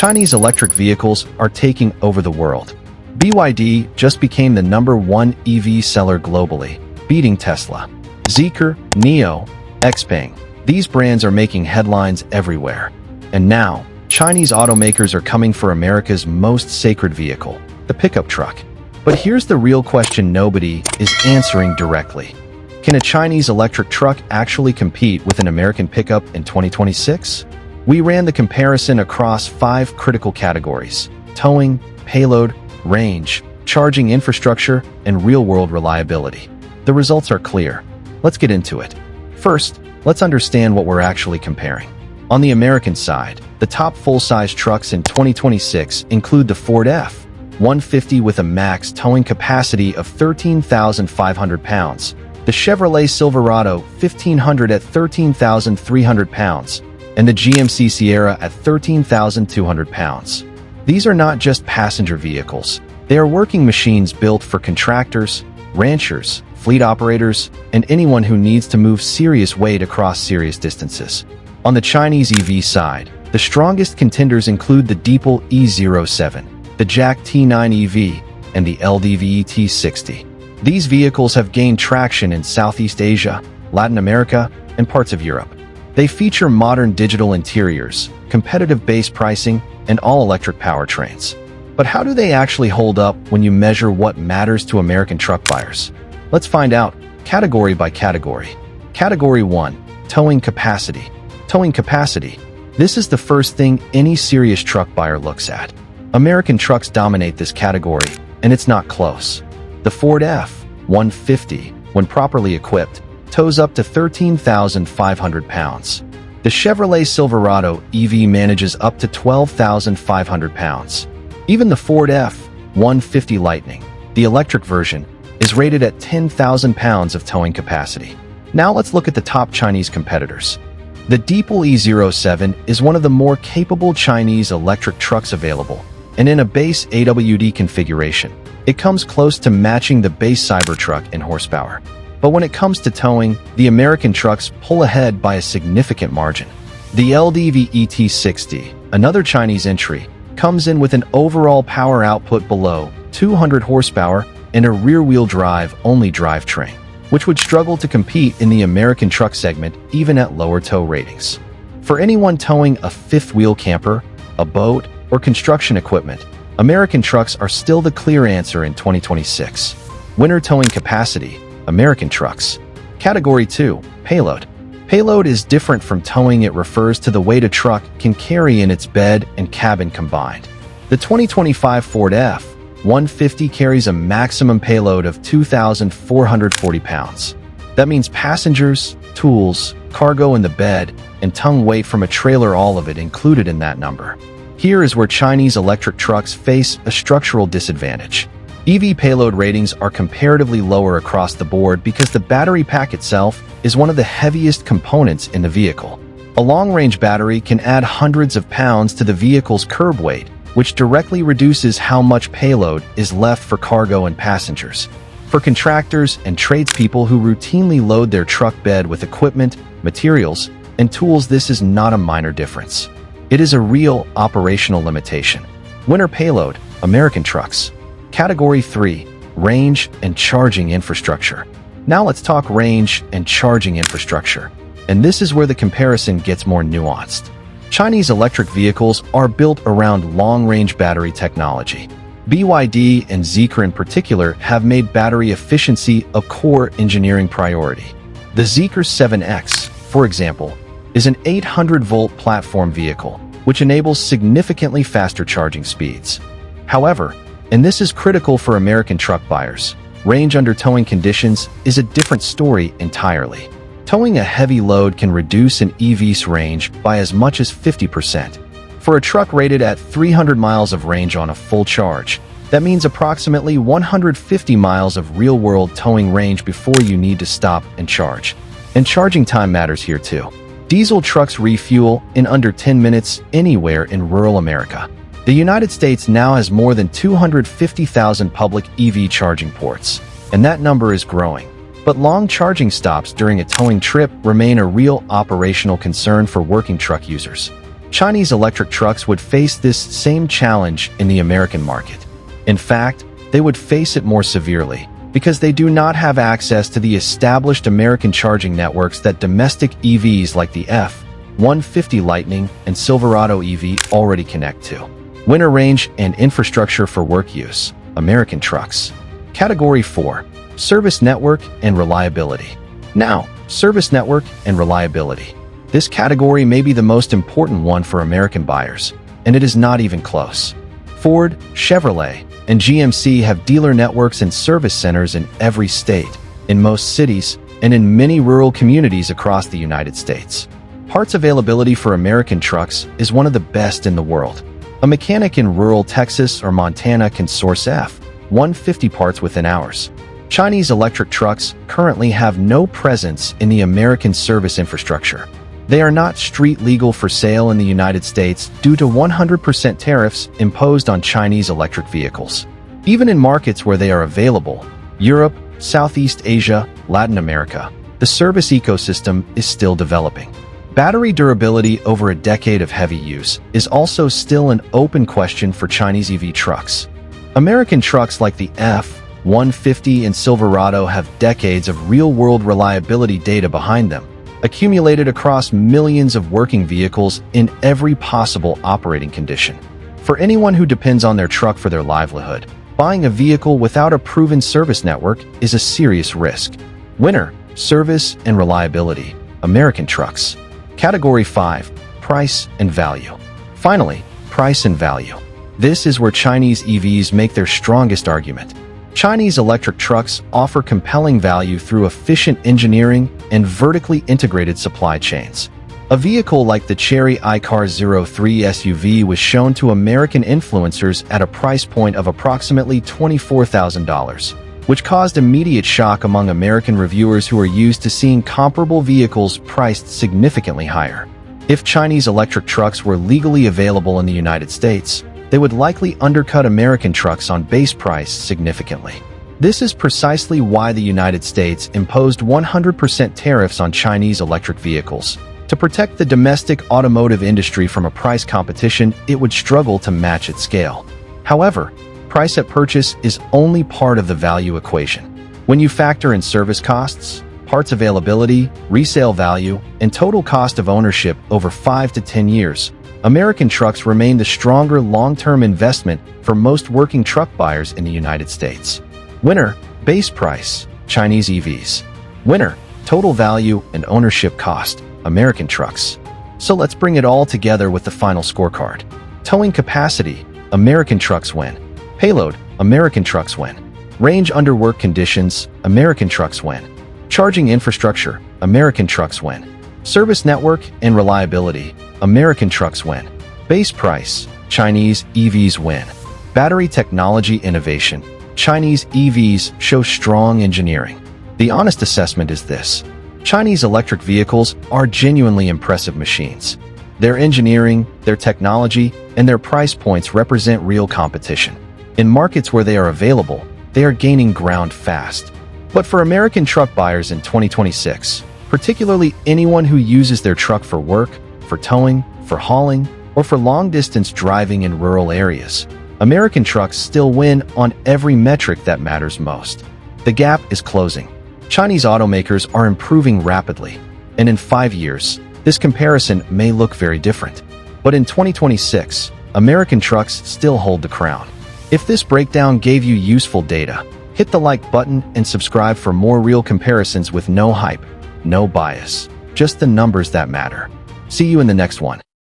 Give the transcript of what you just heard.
Chinese electric vehicles are taking over the world. BYD just became the #1 EV seller globally, beating Tesla. Zeekr, NIO, XPeng. These brands are making headlines everywhere. And now, Chinese automakers are coming for America's most sacred vehicle, the pickup truck. But here's the real question nobody is answering directly. Can a Chinese electric truck actually compete with an American pickup in 2026? We ran the comparison across 5 critical categories: towing, payload, range, charging infrastructure, and real-world reliability. The results are clear. Let's get into it. First, let's understand what we're actually comparing. On the American side, the top full-size trucks in 2026 include the Ford F-150 with a max towing capacity of 13,500 pounds, the Chevrolet Silverado 1500 at 13,300 pounds, and the GMC Sierra at 13,200 pounds. These are not just passenger vehicles. They are working machines built for contractors, ranchers, fleet operators, and anyone who needs to move serious weight across serious distances. On the Chinese EV side, the strongest contenders include the Deepal E07, the Jack T9 EV, and the LDV T60. These vehicles have gained traction in Southeast Asia, Latin America, and parts of Europe. They feature modern digital interiors, competitive base pricing, and all-electric powertrains. But how do they actually hold up when you measure what matters to American truck buyers? Let's find out, category by category. Category 1, towing capacity. Towing capacity. This is the first thing any serious truck buyer looks at. American trucks dominate this category, and it's not close. The Ford F-150, when properly equipped, tows up to 13,500 pounds. The Chevrolet Silverado EV manages up to 12,500 pounds. Even the Ford F-150 Lightning, the electric version, is rated at 10,000 pounds of towing capacity. Now let's look at the top Chinese competitors. The Deepal E07 is one of the more capable Chinese electric trucks available, and in a base AWD configuration, it comes close to matching the base Cybertruck in horsepower. But when it comes to towing, the American trucks pull ahead by a significant margin. The LDV ET60, another Chinese entry, comes in with an overall power output below 200 horsepower and a rear-wheel drive-only drivetrain, which would struggle to compete in the American truck segment even at lower tow ratings. For anyone towing a fifth-wheel camper, a boat, or construction equipment, American trucks are still the clear answer in 2026. Winter towing capacity, American trucks. Category 2, payload. Payload is different from towing. It refers to the weight a truck can carry in its bed and cabin combined. The 2025 Ford F-150 carries a maximum payload of 2,440 pounds. That means passengers, tools, cargo in the bed, and tongue weight from a trailer, all of it included in that number. Here is where Chinese electric trucks face a structural disadvantage. EV payload ratings are comparatively lower across the board because the battery pack itself is one of the heaviest components in the vehicle. A long-range battery can add hundreds of pounds to the vehicle's curb weight, which directly reduces how much payload is left for cargo and passengers. For contractors and tradespeople who routinely load their truck bed with equipment, materials, and tools, this is not a minor difference. It is a real operational limitation. Winter payload, American trucks. Category 3, range and charging infrastructure. Now let's talk range and charging infrastructure. And this is where the comparison gets more nuanced. Chinese electric vehicles are built around long-range battery technology. BYD and Zeekr in particular have made battery efficiency a core engineering priority. The Zeekr 7X, for example, is an 800-volt platform vehicle, which enables significantly faster charging speeds. However, and this is critical for American truck buyers, range under towing conditions is a different story entirely. Towing a heavy load can reduce an EV's range by as much as 50%. For a truck rated at 300 miles of range on a full charge, that means approximately 150 miles of real-world towing range before you need to stop and charge. And charging time matters here too. Diesel trucks refuel in under 10 minutes anywhere in rural America. The United States now has more than 250,000 public EV charging ports, and that number is growing. But long charging stops during a towing trip remain a real operational concern for working truck users. Chinese electric trucks would face this same challenge in the American market. In fact, they would face it more severely because they do not have access to the established American charging networks that domestic EVs like the F-150 Lightning and Silverado EV already connect to. Winter range and infrastructure for work use. American trucks. Category 4. Service network and reliability. Now, service network and reliability. This category may be the most important one for American buyers, and it is not even close. Ford, Chevrolet, and GMC have dealer networks and service centers in every state, in most cities, and in many rural communities across the United States. Parts availability for American trucks is one of the best in the world. A mechanic in rural Texas or Montana can source F-150 parts within hours. Chinese electric trucks currently have no presence in the American service infrastructure. They are not street legal for sale in the United States due to 100% tariffs imposed on Chinese electric vehicles. Even in markets where they are available, Europe, Southeast Asia, Latin America, the service ecosystem is still developing. Battery durability over a decade of heavy use is also still an open question for Chinese EV trucks. American trucks like the F-150 and Silverado have decades of real-world reliability data behind them, accumulated across millions of working vehicles in every possible operating condition. For anyone who depends on their truck for their livelihood, buying a vehicle without a proven service network is a serious risk. Winner, service and reliability. American trucks. Category 5. Price and value. Finally, price and value. This is where Chinese EVs make their strongest argument. Chinese electric trucks offer compelling value through efficient engineering and vertically integrated supply chains. A vehicle like the Chery iCar 03 SUV was shown to American influencers at a price point of approximately $24,000, which caused immediate shock among American reviewers who are used to seeing comparable vehicles priced significantly higher. If Chinese electric trucks were legally available in the United States, they would likely undercut American trucks on base price significantly. This is precisely why the United States imposed 100% tariffs on Chinese electric vehicles. To protect the domestic automotive industry from a price competition it would struggle to match at scale. However, price at purchase is only part of the value equation. When you factor in service costs, parts availability, resale value, and total cost of ownership over 5 to 10 years, American trucks remain the stronger long-term investment for most working truck buyers in the United States. Winner, base price, Chinese EVs. Winner, total value and ownership cost, American trucks. So let's bring it all together with the final scorecard. Towing capacity, American trucks win. Payload, American trucks win. Range under work conditions, American trucks win. Charging infrastructure, American trucks win. Service network and reliability, American trucks win. Base price, Chinese EVs win. Battery technology innovation, Chinese EVs show strong engineering. The honest assessment is this: Chinese electric vehicles are genuinely impressive machines. Their engineering, their technology, and their price points represent real competition. In markets where they are available, they are gaining ground fast. But for American truck buyers in 2026, particularly anyone who uses their truck for work, for towing, for hauling, or for long-distance driving in rural areas, American trucks still win on every metric that matters most. The gap is closing. Chinese automakers are improving rapidly, and in 5 years, this comparison may look very different. But in 2026, American trucks still hold the crown. If this breakdown gave you useful data, hit the like button and subscribe for more real comparisons with no hype, no bias, just the numbers that matter. See you in the next one.